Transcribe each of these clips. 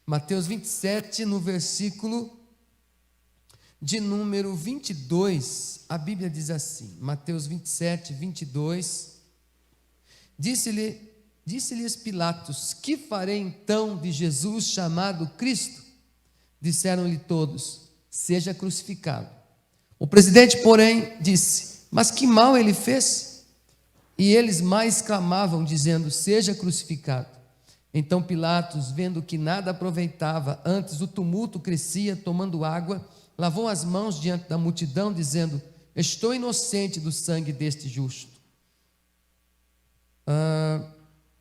Mateus 27, no versículo de número 22, a Bíblia diz assim, Mateus 27, 22, Disse-lhes Pilatos: que farei então de Jesus chamado Cristo? Disseram-lhe todos: seja crucificado. O presidente, porém, disse: mas que mal ele fez? E eles mais clamavam, dizendo: seja crucificado. Então Pilatos, vendo que nada aproveitava, antes o tumulto crescia, tomando água, lavou as mãos diante da multidão, dizendo: estou inocente do sangue deste justo.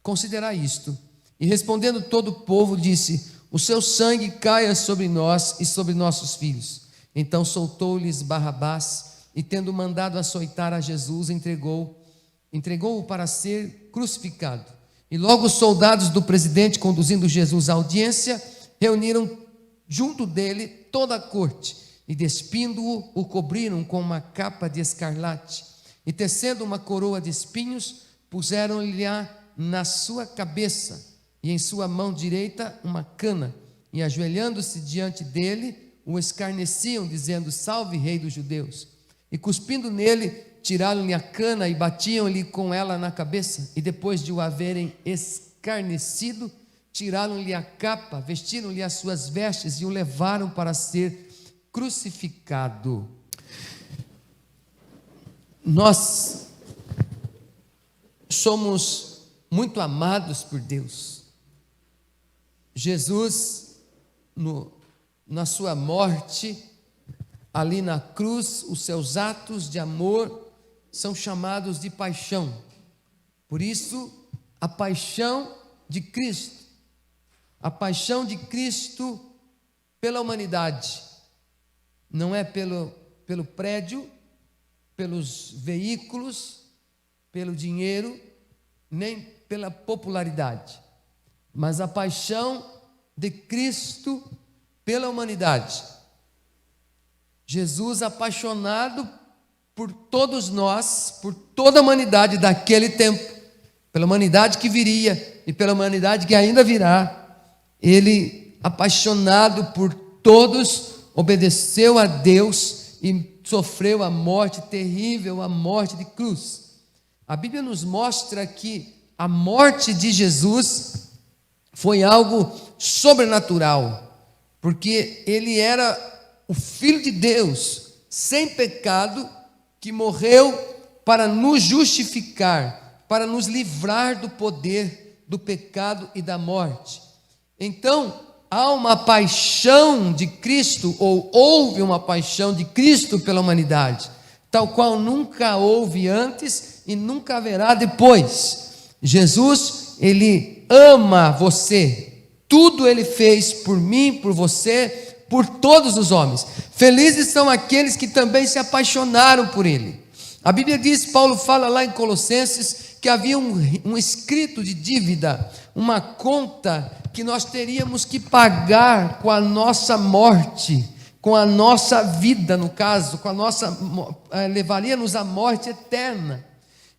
Considerai isto. E respondendo todo o povo, disse: o seu sangue caia sobre nós e sobre nossos filhos. Então soltou-lhes Barrabás, e tendo mandado açoitar a Jesus, entregou-o para ser crucificado. E logo os soldados do presidente, conduzindo Jesus à audiência, reuniram junto dele toda a corte, e despindo-o, o cobriram com uma capa de escarlate, e tecendo uma coroa de espinhos, puseram-lhe-a na sua cabeça, e em sua mão direita uma cana, e ajoelhando-se diante dele, o escarneciam, dizendo: salve, rei dos judeus. E cuspindo nele, tiraram-lhe a cana e batiam-lhe com ela na cabeça, e depois de o haverem escarnecido, tiraram-lhe a capa, vestiram-lhe as suas vestes e o levaram para ser crucificado. Nós somos muito amados por Deus. Jesus, na sua morte, ali na cruz, os seus atos de amor são chamados de paixão. Por isso, a paixão de Cristo, a paixão de Cristo pela humanidade, não é pelo prédio, pelos veículos, pelo dinheiro, nem pela popularidade, mas a paixão de Cristo pela humanidade. Jesus, apaixonado por todos nós, por toda a humanidade daquele tempo, pela humanidade que viria e pela humanidade que ainda virá, ele, apaixonado por todos, obedeceu a Deus e sofreu a morte terrível, a morte de cruz. A Bíblia nos mostra que a morte de Jesus foi algo sobrenatural, porque ele era o Filho de Deus, sem pecado, que morreu para nos justificar, para nos livrar do poder do pecado e da morte. Então, há uma paixão de Cristo, ou houve uma paixão de Cristo pela humanidade, tal qual nunca houve antes e nunca haverá depois. Jesus, ele ama você, tudo ele fez por mim, por você, por todos os homens. Felizes são aqueles que também se apaixonaram por ele. A Bíblia diz, Paulo fala lá em Colossenses, que havia um escrito de dívida, uma conta que nós teríamos que pagar com a nossa morte, com a nossa vida, no caso, levaria-nos à morte eterna.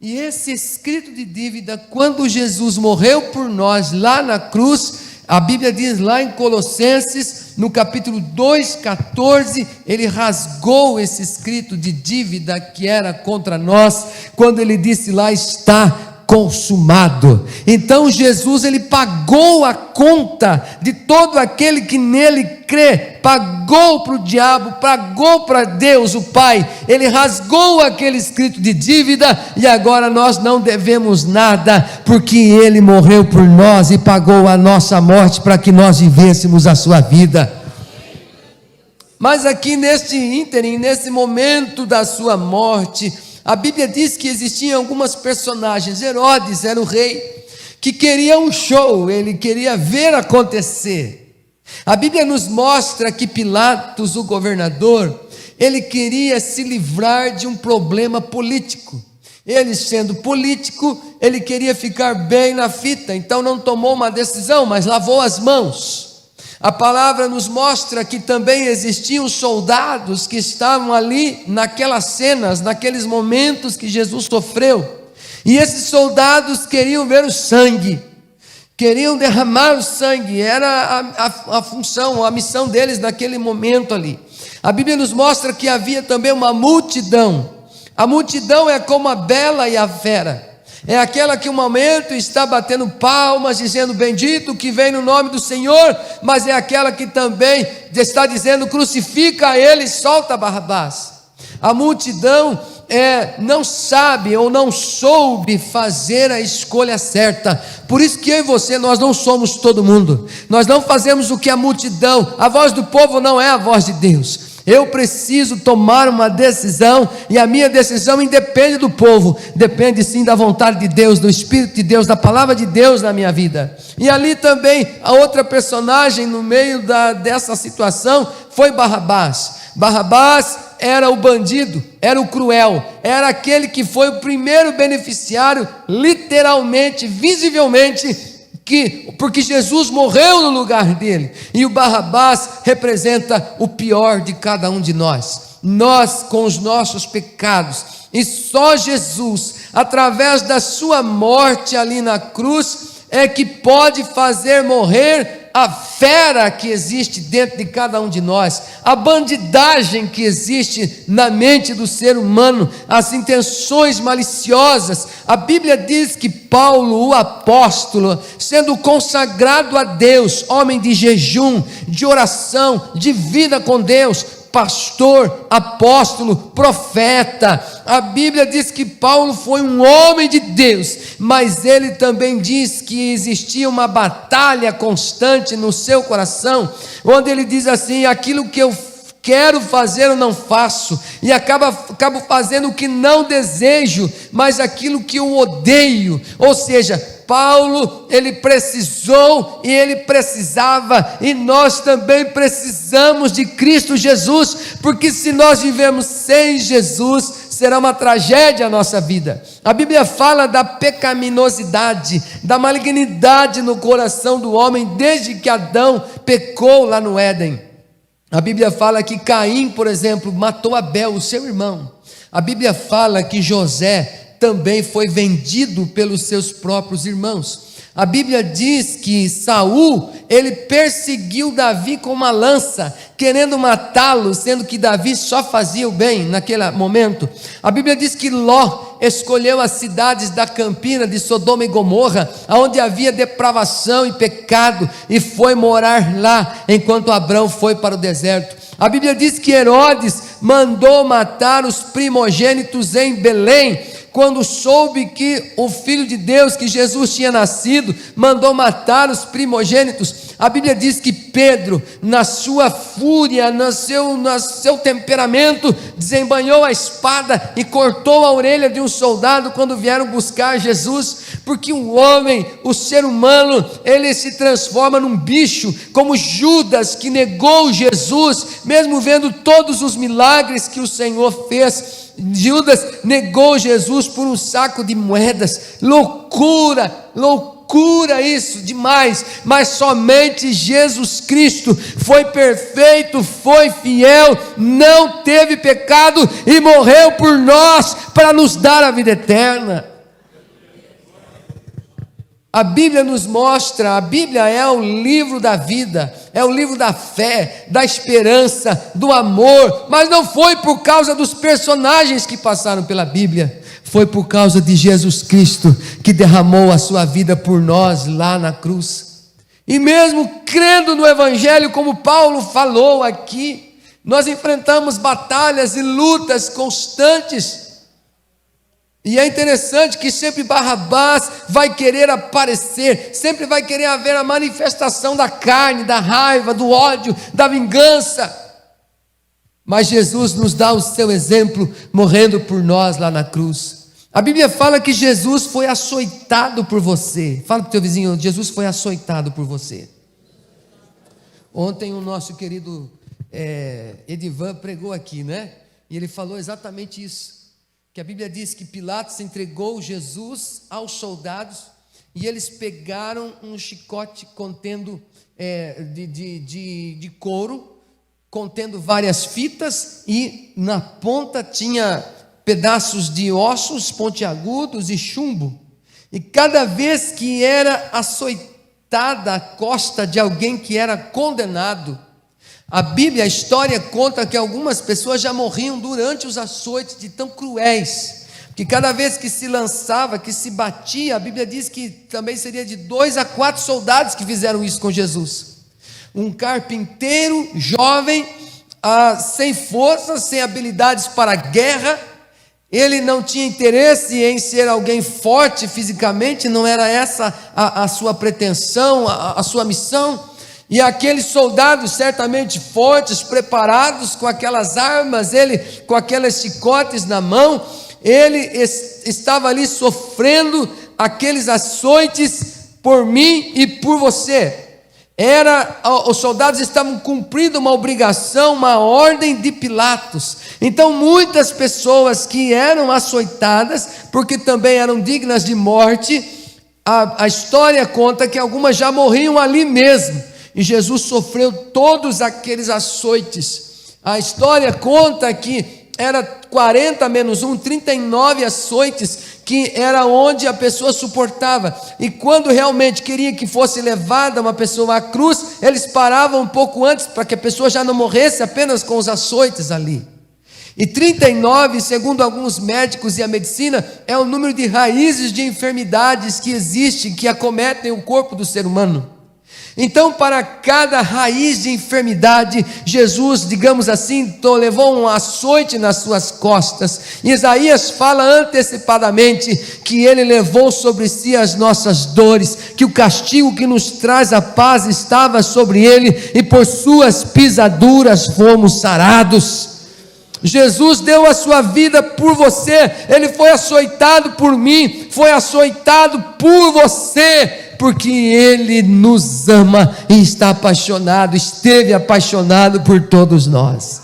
E esse escrito de dívida, quando Jesus morreu por nós lá na cruz, a Bíblia diz lá em Colossenses, no capítulo 2, 14, ele rasgou esse escrito de dívida que era contra nós, quando ele disse lá: está consumado. Então Jesus, ele pagou a conta de todo aquele que nele crê, pagou para o diabo, pagou para Deus o Pai, ele rasgou aquele escrito de dívida, e agora nós não devemos nada, porque ele morreu por nós e pagou a nossa morte para que nós vivêssemos a sua vida. Mas aqui neste ínterim, nesse momento da sua morte, a Bíblia diz que existiam algumas personagens. Herodes era o rei que queria um show, ele queria ver acontecer. A Bíblia nos mostra que Pilatos, o governador, ele queria se livrar de um problema político. Ele, sendo político, ele queria ficar bem na fita, então não tomou uma decisão, mas lavou as mãos. A palavra nos mostra que também existiam soldados que estavam ali naquelas cenas, naqueles momentos que Jesus sofreu, e esses soldados queriam ver o sangue, queriam derramar o sangue, era a função, a missão deles naquele momento ali. A Bíblia nos mostra que havia também uma multidão. A multidão é como a bela e a fera. É aquela que um momento está batendo palmas, dizendo bendito que vem no nome do Senhor, mas é aquela que também está dizendo crucifica ele e solta Barrabás. A multidão não sabe ou não soube fazer a escolha certa. Por isso que eu e você, nós não somos todo mundo. Nós não fazemos o que a multidão, a voz do povo não é a voz de Deus. Eu preciso tomar uma decisão, e a minha decisão independe do povo, depende sim da vontade de Deus, do Espírito de Deus, da palavra de Deus na minha vida. E ali também a outra personagem no meio dessa situação foi Barrabás. Barrabás era o bandido, era o cruel, era aquele que foi o primeiro beneficiário, literalmente, visivelmente, porque Jesus morreu no lugar dele, e o Barrabás representa o pior de cada um de nós, com os nossos pecados, e só Jesus, através da sua morte ali na cruz, é que pode fazer morrer a fera que existe dentro de cada um de nós, a bandidagem que existe na mente do ser humano, as intenções maliciosas. A Bíblia diz que Paulo, o apóstolo, sendo consagrado a Deus, homem de jejum, de oração, de vida com Deus, pastor, apóstolo, profeta, a Bíblia diz que Paulo foi um homem de Deus, mas ele também diz que existia uma batalha constante no seu coração, onde ele diz assim: aquilo que eu quero fazer eu não faço, e acabo fazendo o que não desejo, mas aquilo que eu odeio. Ou seja, Paulo, ele precisou e ele precisava, e nós também precisamos de Cristo Jesus, porque se nós vivemos sem Jesus, será uma tragédia a nossa vida. A Bíblia fala da pecaminosidade, da malignidade no coração do homem, desde que Adão pecou lá no Éden. A Bíblia fala que Caim, por exemplo, matou Abel, o seu irmão. A Bíblia fala que José também foi vendido pelos seus próprios irmãos. A Bíblia diz que Saul, ele perseguiu Davi com uma lança, querendo matá-lo, sendo que Davi só fazia o bem naquele momento. A Bíblia diz que Ló escolheu as cidades da campina de Sodoma e Gomorra, onde havia depravação e pecado, e foi morar lá, enquanto Abrão foi para o deserto. A Bíblia diz que Herodes mandou matar os primogênitos em Belém, quando soube que o Filho de Deus, que Jesus tinha nascido, mandou matar os primogênitos. A Bíblia diz que Pedro, na sua fúria, no seu temperamento, desembanhou a espada e cortou a orelha de um soldado quando vieram buscar Jesus, porque o homem, o ser humano, ele se transforma num bicho, como Judas, que negou Jesus, mesmo vendo todos os milagres que o Senhor fez. Judas negou Jesus por um saco de moedas. Loucura isso, demais. Mas somente Jesus Cristo foi perfeito, foi fiel, não teve pecado e morreu por nós para nos dar a vida eterna. A Bíblia nos mostra, a Bíblia é o livro da vida, é o livro da fé, da esperança, do amor, mas não foi por causa dos personagens que passaram pela Bíblia, foi por causa de Jesus Cristo, que derramou a sua vida por nós lá na cruz. E mesmo crendo no Evangelho, como Paulo falou aqui, nós enfrentamos batalhas e lutas constantes. E é interessante que sempre Barrabás vai querer aparecer, sempre vai querer haver a manifestação da carne, da raiva, do ódio, da vingança. Mas Jesus nos dá o seu exemplo, morrendo por nós lá na cruz. A Bíblia fala que Jesus foi açoitado por você. Fala para o teu vizinho: Jesus foi açoitado por você. Ontem o nosso querido Edivan pregou aqui, né? E ele falou exatamente isso. Que a Bíblia diz que Pilatos entregou Jesus aos soldados, e eles pegaram um chicote contendo de couro, contendo várias fitas, e na ponta tinha pedaços de ossos pontiagudos e chumbo, e cada vez que era açoitada à costa de alguém que era condenado. A Bíblia, a história conta que algumas pessoas já morriam durante os açoites, de tão cruéis, que cada vez que se lançava, que se batia, a Bíblia diz que também seria de 2 a 4 soldados que fizeram isso com Jesus. Um carpinteiro jovem, sem forças, sem habilidades para a guerra. Ele não tinha interesse em ser alguém forte fisicamente, não era essa a sua pretensão, a sua missão. E aqueles soldados certamente fortes, preparados com aquelas armas, ele com aquelas chicotes na mão, ele estava ali sofrendo aqueles açoites por mim e por você. Os soldados estavam cumprindo uma obrigação, uma ordem de Pilatos. Então muitas pessoas que eram açoitadas, porque também eram dignas de morte, a história conta que algumas já morriam ali mesmo. E Jesus sofreu todos aqueles açoites. A história conta que era 40 menos 1, 39 açoites, que era onde a pessoa suportava. E quando realmente queria que fosse levada uma pessoa à cruz, eles paravam um pouco antes, para que a pessoa já não morresse apenas com os açoites ali. E 39, segundo alguns médicos e a medicina, é o número de raízes de enfermidades que existem, que acometem o corpo do ser humano. Então, para cada raiz de enfermidade, Jesus, digamos assim, levou um açoite nas suas costas. Isaías fala antecipadamente que ele levou sobre si as nossas dores, que o castigo que nos traz a paz estava sobre ele, e por suas pisaduras fomos sarados. Jesus deu a sua vida por você, ele foi açoitado por mim, foi açoitado por você, porque ele nos ama e está apaixonado, esteve apaixonado por todos nós.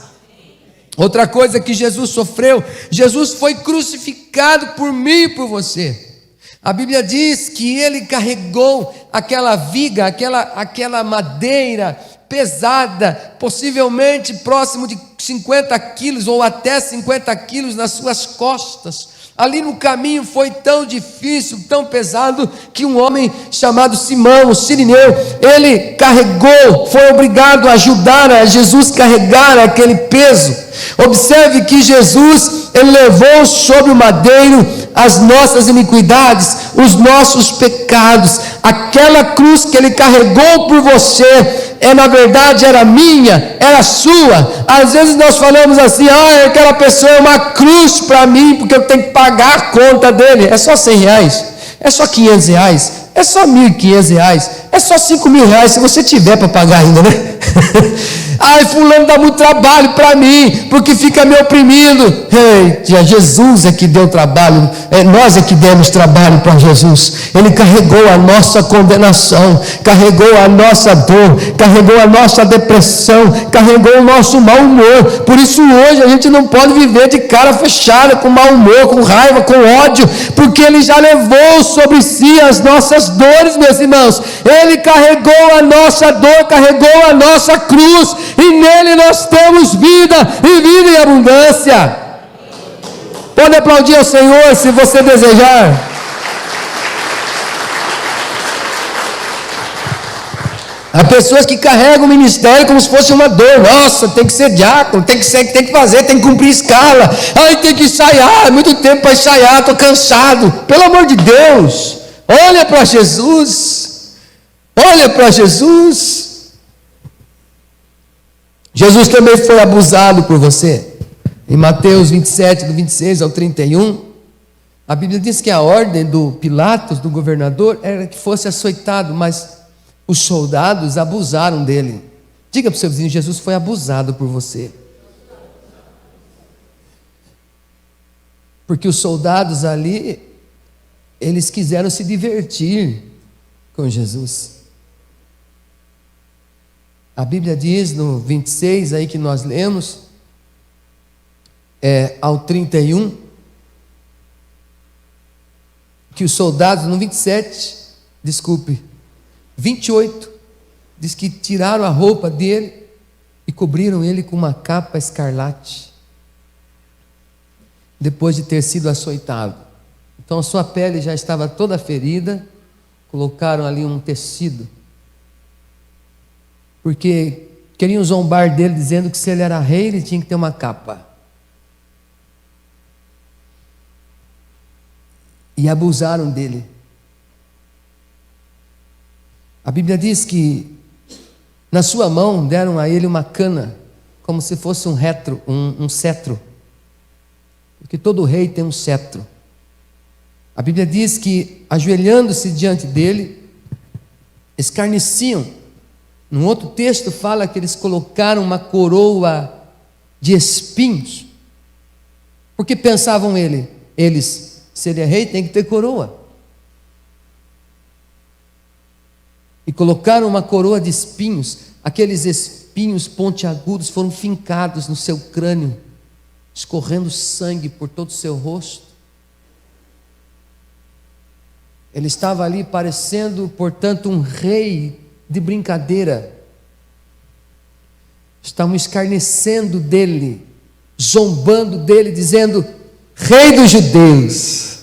Outra coisa que Jesus sofreu, Jesus foi crucificado por mim e por você. A Bíblia diz que ele carregou aquela viga, aquela madeira pesada, possivelmente próximo de 50 quilos ou até 50 quilos nas suas costas. Ali no caminho foi tão difícil, tão pesado, que um homem chamado Simão, o Cirineu, ele carregou, foi obrigado a ajudar a Jesus carregar aquele peso. Observe que Jesus, ele levou sobre o madeiro as nossas iniquidades, os nossos pecados. Aquela cruz que ele carregou por você, na verdade era minha, era sua. Às vezes nós falamos assim: aquela pessoa é uma cruz para mim, porque eu tenho que pagar a conta dele. É só R$100, é só R$500, é só R$1.500, é só R$5.000, se você tiver para pagar ainda, né? Fulano dá muito trabalho para mim, porque fica me oprimindo. Jesus é que deu trabalho, nós é que demos trabalho para Jesus. Ele carregou a nossa condenação, carregou a nossa dor, carregou a nossa depressão, carregou o nosso mau humor. Por isso hoje a gente não pode viver de cara fechada, com mau humor, com raiva, com ódio, porque ele já levou sobre si as nossas dores, meus irmãos. Ele carregou a nossa dor, carregou a nossa cruz, e nele nós temos vida, e vida em abundância. Pode aplaudir ao Senhor se você desejar. Há pessoas que carregam o ministério como se fosse uma dor. Nossa, tem que ser diácono, tem que fazer, tem que cumprir escala. Tem que ensaiar, muito tempo para ensaiar, estou cansado. Pelo amor de Deus, olha para Jesus, olha para Jesus. Jesus também foi abusado por você. Em Mateus 27, do 26 ao 31, a Bíblia diz que a ordem do Pilatos, do governador, era que fosse açoitado, mas os soldados abusaram dele. Diga para o seu vizinho: Jesus foi abusado por você. Porque os soldados ali, eles quiseram se divertir com Jesus. A Bíblia diz no 26 aí que nós lemos, ao 31, que os soldados, no 28, diz que tiraram a roupa dele e cobriram ele com uma capa escarlate, depois de ter sido açoitado. Então a sua pele já estava toda ferida, colocaram ali um tecido, porque queriam zombar dele, dizendo que se ele era rei, ele tinha que ter uma capa. E abusaram dele. A Bíblia diz que na sua mão deram a ele uma cana, como se fosse um cetro, porque todo rei tem um cetro. A Bíblia diz que, ajoelhando-se diante dele, escarneciam. Num outro texto fala que eles colocaram uma coroa de espinhos, porque pensavam eles, se ele é rei, tem que ter coroa. E colocaram uma coroa de espinhos. Aqueles espinhos pontiagudos foram fincados no seu crânio, escorrendo sangue por todo o seu rosto. Ele estava ali parecendo, portanto, um rei de brincadeira. Estavam escarnecendo dele, zombando dele, dizendo: Rei dos judeus.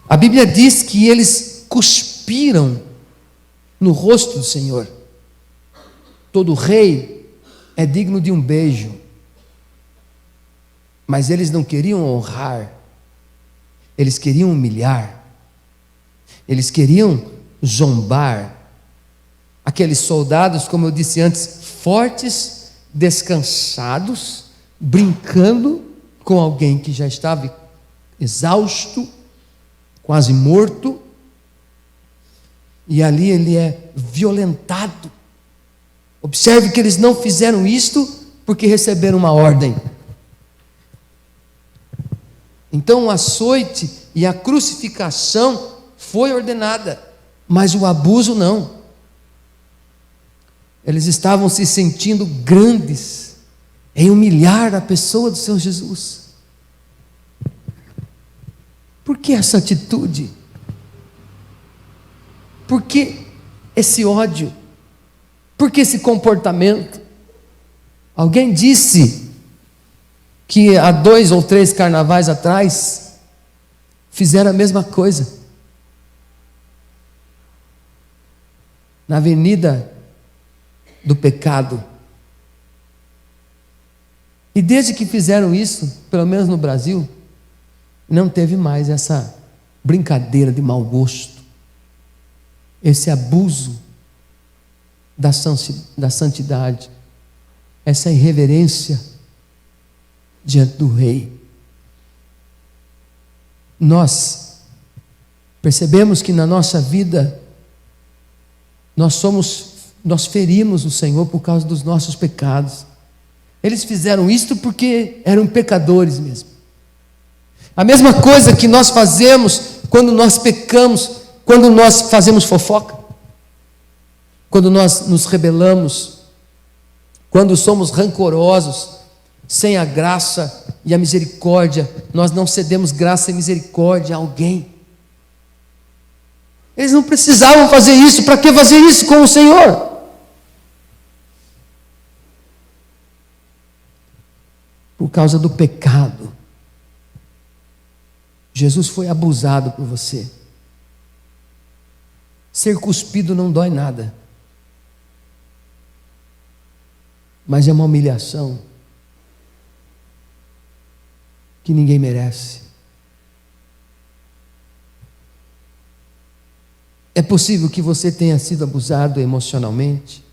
A Bíblia diz que eles cuspiram no rosto do Senhor. Todo rei é digno de um beijo, mas eles não queriam honrar, eles queriam humilhar, eles queriam zombar. Aqueles soldados, como eu disse antes, fortes, descansados, brincando com alguém que já estava exausto, quase morto, e ali ele é violentado. Observe que eles não fizeram isto porque receberam uma ordem. Então o açoite e a crucificação foi ordenada, mas o abuso não. Eles estavam se sentindo grandes em humilhar a pessoa do Senhor Jesus. Por que essa atitude? Por que esse ódio? Por que esse comportamento? Alguém disse que há 2 ou 3 carnavais atrás fizeram a mesma coisa na Avenida do Pecado. E desde que fizeram isso, pelo menos no Brasil, não teve mais essa brincadeira de mau gosto, esse abuso da santidade, essa irreverência diante do rei. Nós percebemos que na nossa vida nós ferimos o Senhor por causa dos nossos pecados. Eles fizeram isto porque eram pecadores mesmo. A mesma coisa que nós fazemos quando nós pecamos, quando nós fazemos fofoca, quando nós nos rebelamos, quando somos rancorosos, sem a graça e a misericórdia, nós não cedemos graça e misericórdia a alguém. Eles não precisavam fazer isso. Para que fazer isso com o Senhor? Por causa do pecado. Jesus foi abusado por você. Ser cuspido não dói nada, mas é uma humilhação que ninguém merece. É possível que você tenha sido abusado emocionalmente,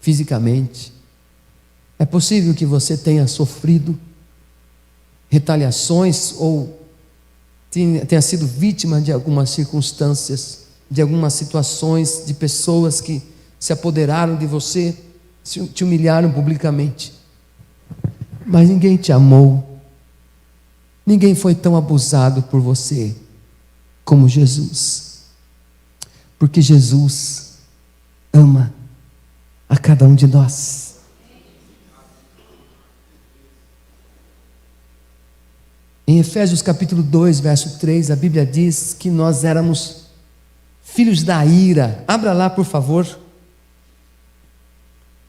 fisicamente. É possível que você tenha sofrido retaliações ou tenha sido vítima de algumas circunstâncias, de algumas situações, de pessoas que se apoderaram de você, te humilharam publicamente. Mas ninguém te amou. Ninguém foi tão abusado por você como Jesus. Porque Jesus ama a cada um de nós. Em Efésios capítulo 2, verso 3, a Bíblia diz que nós éramos filhos da ira. Abra lá, por favor.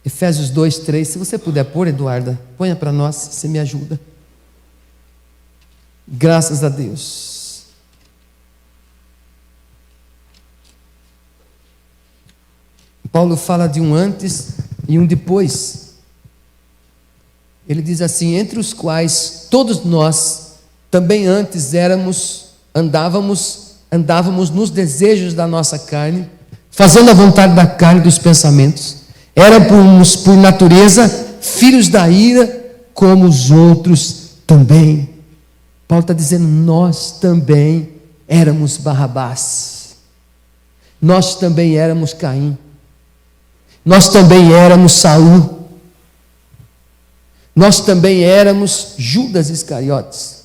Efésios 2, 3. Se você puder pôr, Eduarda, ponha para nós, você me ajuda. Graças a Deus. Paulo fala de um antes e um depois. Ele diz assim: entre os quais todos nós também antes andávamos nos desejos da nossa carne, fazendo a vontade da carne e dos pensamentos. Éramos por natureza filhos da ira, como os outros também. Paulo está dizendo: nós também éramos Barrabás, nós também éramos Caim, nós também éramos Saul, nós também éramos Judas Iscariotes.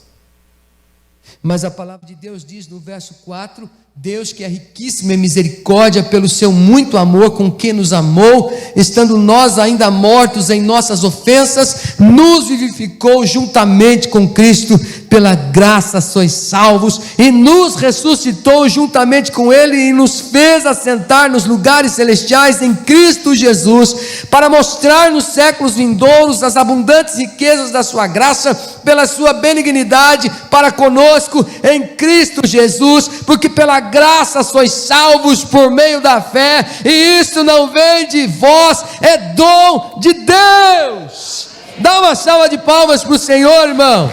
Mas a palavra de Deus diz no verso 4: Deus, que é riquíssimo em misericórdia, pelo seu muito amor com que nos amou, estando nós ainda mortos em nossas ofensas, nos vivificou juntamente com Cristo. Pela graça sois salvos, e nos ressuscitou juntamente com Ele, e nos fez assentar nos lugares celestiais em Cristo Jesus, para mostrar nos séculos vindouros as abundantes riquezas da sua graça, pela sua benignidade para conosco em Cristo Jesus, porque pela graça sois salvos por meio da fé, e isso não vem de vós, é dom de Deus. Dá uma salva de palmas para o Senhor, irmão.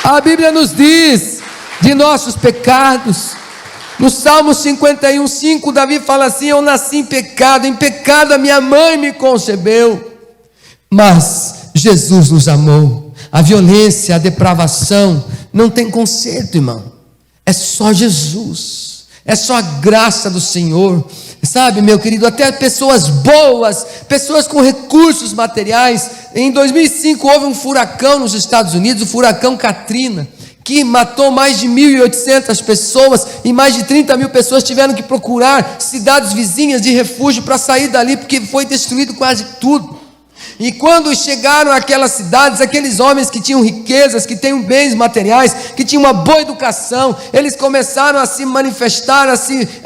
A Bíblia nos diz de nossos pecados. No Salmo 51:5, Davi fala assim: eu nasci em pecado a minha mãe me concebeu. Mas Jesus nos amou. A violência, a depravação não tem conserto, irmão. É só Jesus, é só a graça do Senhor. Sabe, meu querido, até pessoas boas, pessoas com recursos materiais. Em 2005 houve um furacão nos Estados Unidos, o furacão Katrina, que matou mais de 1.800 pessoas, e mais de 30 mil pessoas tiveram que procurar cidades vizinhas de refúgio para sair dali, porque foi destruído quase tudo. E quando chegaram àquelas cidades, aqueles homens que tinham riquezas, que tinham bens materiais, que tinham uma boa educação, eles começaram a se manifestar, a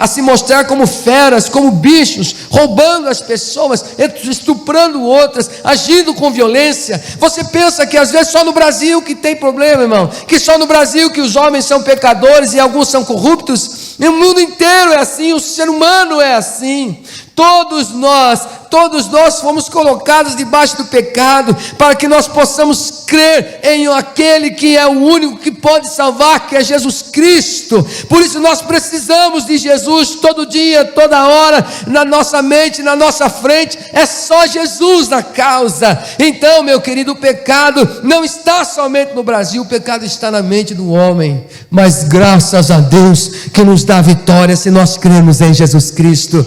se mostrar como feras, como bichos, roubando as pessoas, estuprando outras, agindo com violência. Você pensa que às vezes só no Brasil que tem problema, irmão? Que só no Brasil que os homens são pecadores e alguns são corruptos? E o mundo inteiro é assim, o ser humano é assim. Todos nós fomos colocados debaixo do pecado, para que nós possamos crer em aquele que é o único que pode salvar, que é Jesus Cristo. Por isso nós precisamos de Jesus todo dia, toda hora, na nossa mente, na nossa frente. É só Jesus na causa. Então, meu querido, o pecado não está somente no Brasil, o pecado está na mente do homem. Mas graças a Deus que nos dá vitória se nós cremos em Jesus Cristo.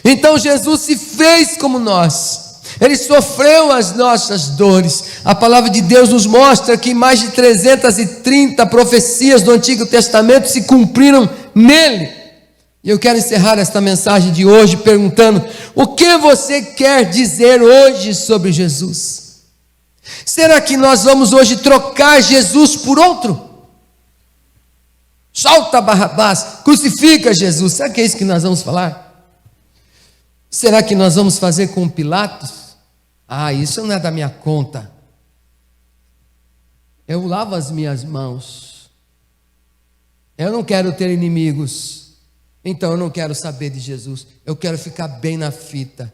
Então Jesus se fez como nós, Ele sofreu as nossas dores. A palavra de Deus nos mostra que mais de 330 profecias do Antigo Testamento se cumpriram nele. E eu quero encerrar esta mensagem de hoje perguntando: o que você quer dizer hoje sobre Jesus? Será que nós vamos hoje trocar Jesus por outro? Solta Barrabás, crucifica Jesus. Será que é isso que nós vamos falar? Será que nós vamos fazer com Pilatos? Isso não é da minha conta. Eu lavo as minhas mãos. Eu não quero ter inimigos. Então eu não quero saber de Jesus. Eu quero ficar bem na fita.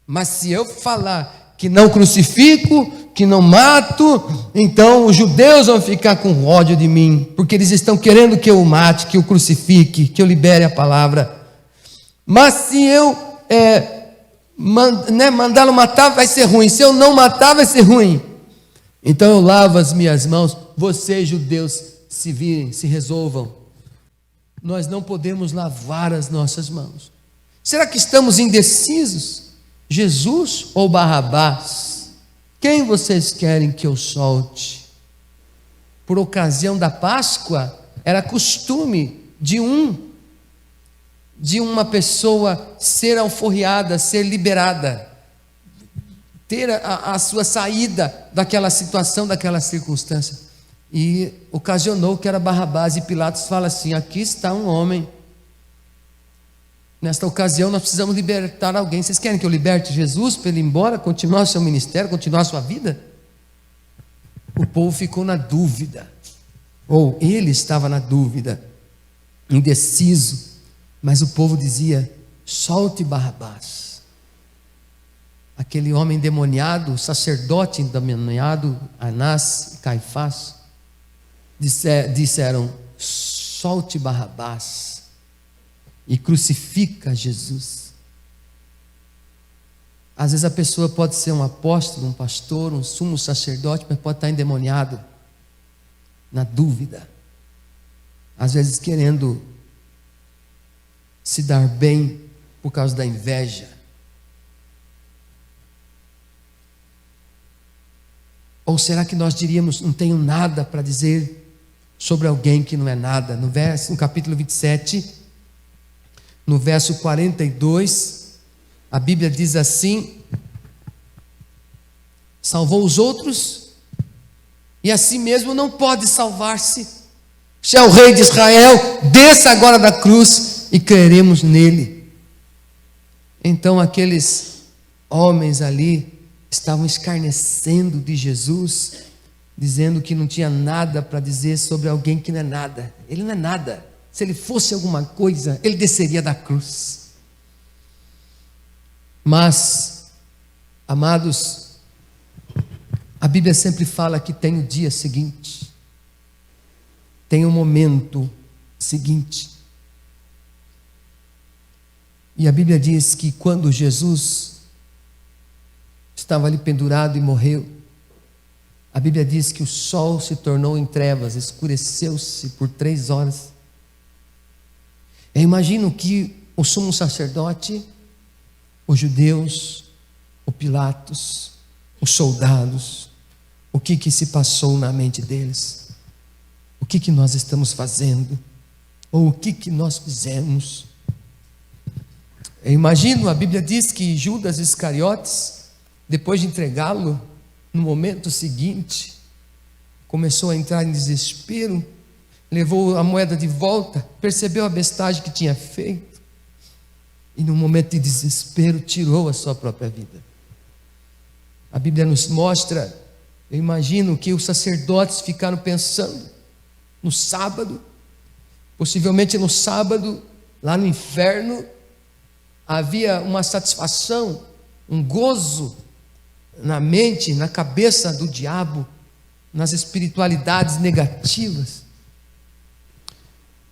Mas se eu falar que não crucifico, que não mato, então os judeus vão ficar com ódio de mim, porque eles estão querendo que eu o mate, que eu crucifique, que eu libere a palavra. Mas se eu mandá-lo matar, vai ser ruim. Se eu não matar, vai ser ruim. Então eu lavo as minhas mãos. Vocês, judeus, se virem, se resolvam. Nós não podemos lavar as nossas mãos. Será que estamos indecisos? Jesus ou Barrabás? Quem vocês querem que eu solte? Por ocasião da Páscoa, era costume de uma pessoa ser alforriada, ser liberada, ter a sua saída daquela situação, daquela circunstância. E ocasionou que era Barrabás, e Pilatos fala assim: aqui está um homem. Nesta ocasião nós precisamos libertar alguém. Vocês querem que eu liberte Jesus para ele ir embora, continuar o seu ministério, continuar a sua vida? O povo ficou na dúvida, ou ele estava na dúvida, indeciso. Mas o povo dizia: solte Barrabás. Aquele homem endemoniado, o sacerdote endemoniado, Anás e Caifás, disseram: solte Barrabás e crucifica Jesus. Às vezes a pessoa pode ser um apóstolo, um pastor, um sumo sacerdote, mas pode estar endemoniado, na dúvida, às vezes querendo se dar bem por causa da inveja. Ou será que nós diríamos: não tenho nada para dizer sobre alguém que não é nada? No capítulo 27, no verso 42, a Bíblia diz assim: salvou os outros e a si mesmo não pode salvar-se. Se é o rei de Israel, desça agora da cruz e creremos nele. Então aqueles homens ali estavam escarnecendo de Jesus, dizendo que não tinha nada para dizer sobre alguém que não é nada. Ele não é nada. Se ele fosse alguma coisa, ele desceria da cruz. Mas, amados, a Bíblia sempre fala que tem o dia seguinte, tem o momento seguinte. E a Bíblia diz que quando Jesus estava ali pendurado e morreu, a Bíblia diz que o sol se tornou em trevas, escureceu-se por 3 horas. Eu imagino que o sumo sacerdote, os judeus, o Pilatos, os soldados, o que se passou na mente deles? O que nós estamos fazendo? Ou o que nós fizemos? Eu imagino, a Bíblia diz que Judas Iscariotes, depois de entregá-lo, no momento seguinte, começou a entrar em desespero, levou a moeda de volta, percebeu a bestagem que tinha feito, e num momento de desespero tirou a sua própria vida. A Bíblia nos mostra, eu imagino que os sacerdotes ficaram pensando no sábado, possivelmente no sábado, lá no inferno, havia uma satisfação, um gozo na mente, na cabeça do diabo, nas espiritualidades negativas.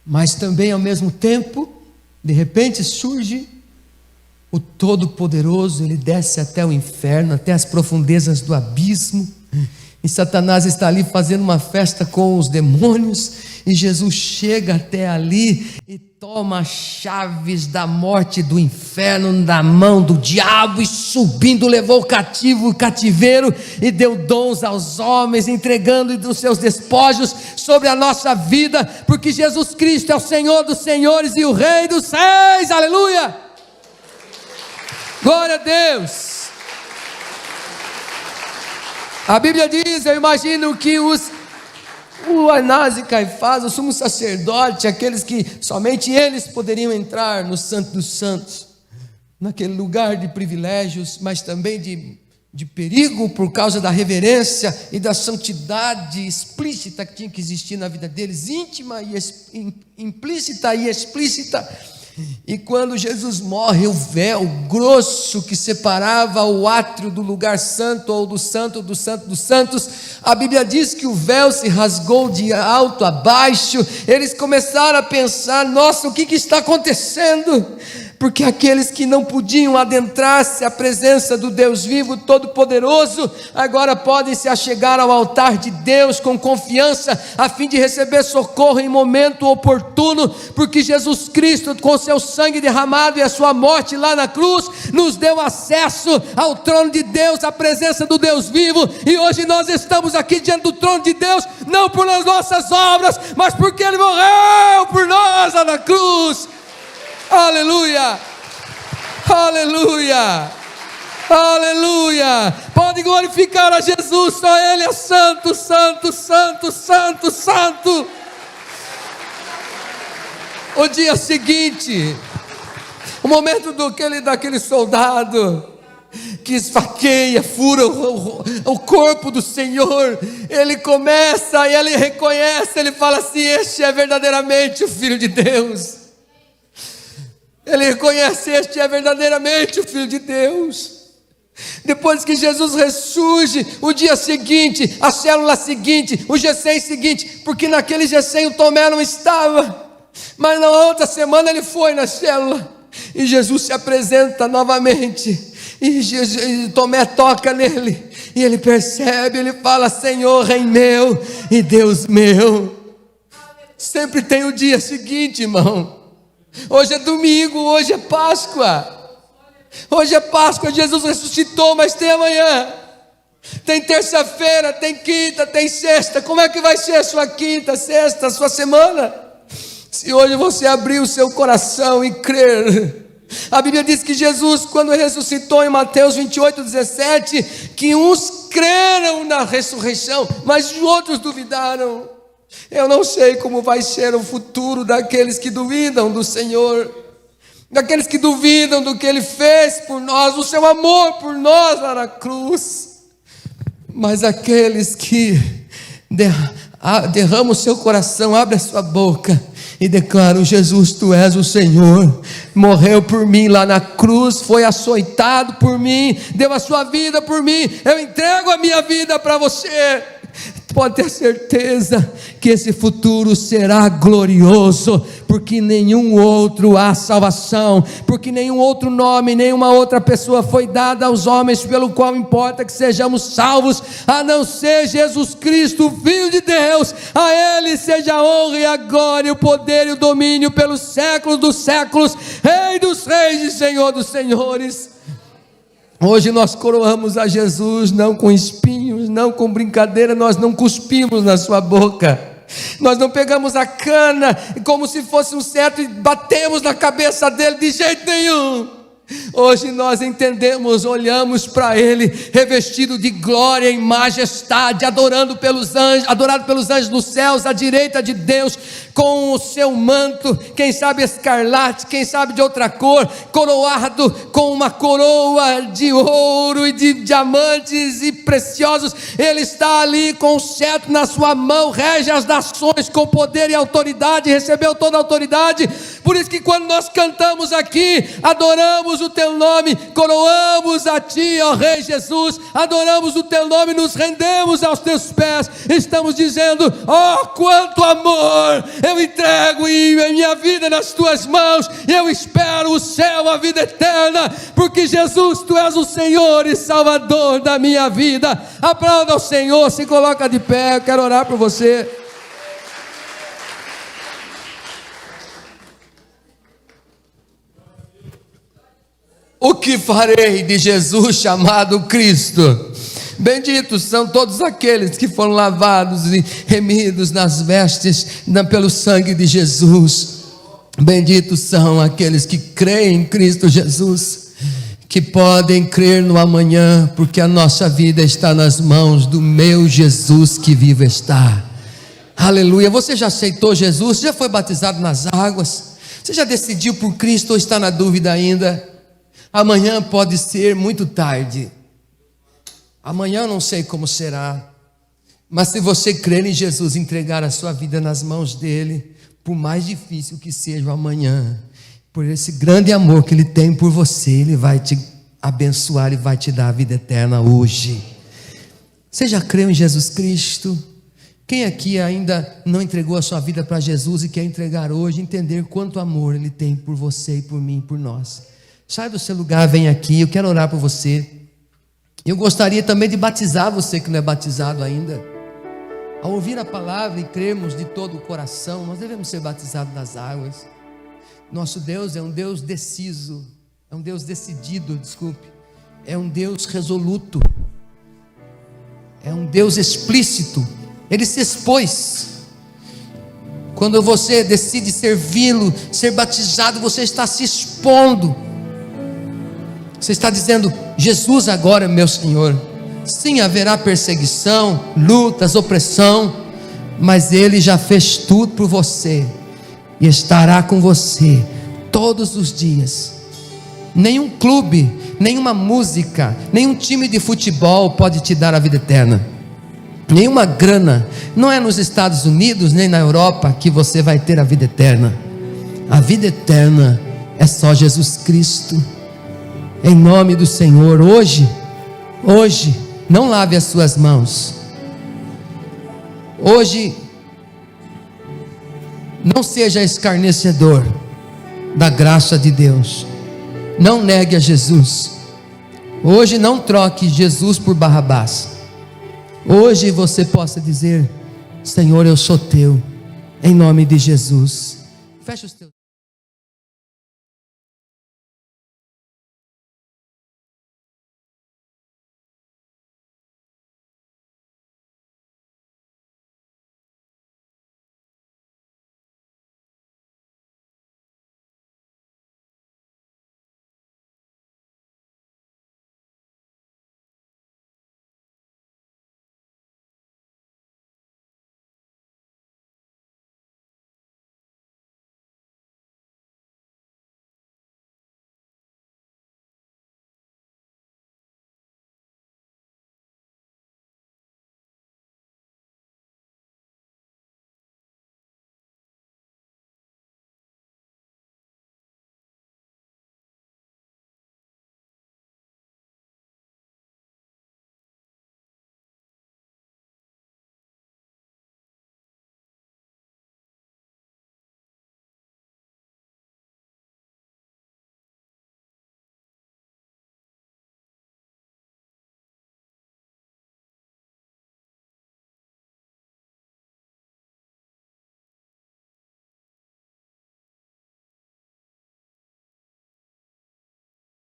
Mas também ao mesmo tempo, de repente surge o Todo-Poderoso, ele desce até o inferno, até as profundezas do abismo, e Satanás está ali fazendo uma festa com os demônios, e Jesus chega até ali e toma as chaves da morte e do inferno da mão do diabo, e subindo levou o cativo, o cativeiro, e deu dons aos homens, entregando os seus despojos sobre a nossa vida, porque Jesus Cristo é o Senhor dos senhores e o Rei dos reis. Aleluia! Glória a Deus! A Bíblia diz, eu imagino que o Anás e Caifás, o sumo sacerdote, aqueles que somente eles poderiam entrar no Santo dos Santos, naquele lugar de privilégios, mas também de perigo, por causa da reverência e da santidade explícita que tinha que existir na vida deles, íntima e implícita e explícita. E quando Jesus morre, o véu grosso que separava o átrio do lugar santo, ou do santo dos santos, a Bíblia diz que o véu se rasgou de alto a baixo. Eles começaram a pensar: nossa, o que está acontecendo? Porque aqueles que não podiam adentrar-se à presença do Deus vivo, Todo-Poderoso, agora podem se achegar ao altar de Deus com confiança, a fim de receber socorro em momento oportuno, porque Jesus Cristo, com seu sangue derramado e a sua morte lá na cruz, nos deu acesso ao trono de Deus, à presença do Deus vivo, e hoje nós estamos aqui diante do trono de Deus, não por as nossas obras, mas porque Ele morreu por nós lá na cruz. Aleluia, aleluia, aleluia. Pode glorificar a Jesus, só Ele é santo, santo, santo, santo, santo. O dia seguinte, o momento daquele soldado que esfaqueia, fura o corpo do Senhor, ele começa e ele reconhece, ele fala assim: este é verdadeiramente o Filho de Deus. Ele reconhece: este é verdadeiramente o Filho de Deus. Depois que Jesus ressurge, o dia seguinte, a célula seguinte, o G100 seguinte, porque naquele G100 o Tomé não estava, mas na outra semana ele foi na célula, e Jesus se apresenta novamente, e Tomé toca nele, e ele percebe, ele fala: Senhor, Rei meu e Deus meu. Sempre tem o dia seguinte, irmão. Hoje é domingo, hoje é Páscoa. Hoje é Páscoa, Jesus ressuscitou, mas tem amanhã, tem terça-feira, tem quinta, tem sexta. Como é que vai ser a sua quinta, sexta, a sua semana? Se hoje você abrir o seu coração e crer. A Bíblia diz que Jesus, quando ressuscitou em Mateus 28:17, que uns creram na ressurreição, mas outros duvidaram. Eu não sei como vai ser o futuro daqueles que duvidam do Senhor, daqueles que duvidam do que Ele fez por nós, do seu amor por nós lá na cruz. Mas aqueles que derramam o seu coração, abrem a sua boca e declaram: Jesus, Tu és o Senhor, morreu por mim lá na cruz, foi açoitado por mim, deu a sua vida por mim, eu entrego a minha vida para você. Pode ter certeza que esse futuro será glorioso, porque nenhum outro há salvação, porque nenhum outro nome, nenhuma outra pessoa foi dada aos homens pelo qual importa que sejamos salvos, a não ser Jesus Cristo, Filho de Deus. A Ele seja a honra e a glória, o poder e o domínio pelos séculos dos séculos, Rei dos reis e Senhor dos senhores. Hoje nós coroamos a Jesus, não com espinhos, não com brincadeira, nós não cuspimos na sua boca, nós não pegamos a cana como se fosse um cetro e batemos na cabeça dele, de jeito nenhum. Hoje nós entendemos, olhamos para Ele, revestido de glória e majestade, adorado pelos anjos dos céus, à direita de Deus, com o seu manto, quem sabe escarlate, quem sabe de outra cor, coroado com uma coroa de ouro e de diamantes e preciosos. Ele está ali com o cetro na sua mão, rege as nações com poder e autoridade, recebeu toda a autoridade. Por isso que quando nós cantamos aqui, adoramos o Teu nome, coroamos a Ti, ó Rei Jesus, adoramos o Teu nome, nos rendemos aos Teus pés, estamos dizendo: ó, quanto amor, eu entrego a minha vida nas Tuas mãos, e eu espero o céu, a vida eterna, porque Jesus, Tu és o Senhor e Salvador da minha vida. Aplauda ao Senhor, se coloca de pé, eu quero orar por você. O que farei de Jesus chamado Cristo? Benditos são todos aqueles que foram lavados e remidos nas vestes pelo sangue de Jesus. Benditos são aqueles que creem em Cristo Jesus, que podem crer no amanhã, porque a nossa vida está nas mãos do meu Jesus que vivo está. Aleluia. Você já aceitou Jesus? Você já foi batizado nas águas? Você já decidiu por Cristo ou está na dúvida ainda? Amanhã pode ser muito tarde. Amanhã eu não sei como será. Mas se você crer em Jesus, entregar a sua vida nas mãos dele, por mais difícil que seja o amanhã, por esse grande amor que Ele tem por você, Ele vai te abençoar e vai te dar a vida eterna hoje. Você já creu em Jesus Cristo? Quem aqui ainda não entregou a sua vida para Jesus e quer entregar hoje, entender quanto amor Ele tem por você e por mim, por nós? Sai do seu lugar, vem aqui, eu quero orar por você. Eu gostaria também de batizar você que não é batizado ainda. Ao ouvir a palavra e crermos de todo o coração, nós devemos ser batizados nas águas. Nosso Deus é um Deus deciso, é um Deus decidido, é um Deus resoluto, é um Deus explícito. Ele se expôs. Quando você decide servi-lo, ser batizado, você está se expondo. Você está dizendo: Jesus agora é meu Senhor. Sim, haverá perseguição, lutas, opressão, mas Ele já fez tudo por você e estará com você todos os dias. Nenhum clube, nenhuma música, nenhum time de futebol pode te dar a vida eterna. Nenhuma grana. Não é nos Estados Unidos nem na Europa que você vai ter a vida eterna. A vida eterna é só Jesus Cristo. Em nome do Senhor, hoje, não lave as suas mãos. Hoje, não seja escarnecedor da graça de Deus. Não negue a Jesus. Hoje não troque Jesus por Barrabás. Hoje você possa dizer: Senhor, eu sou teu, em nome de Jesus. Feche os teus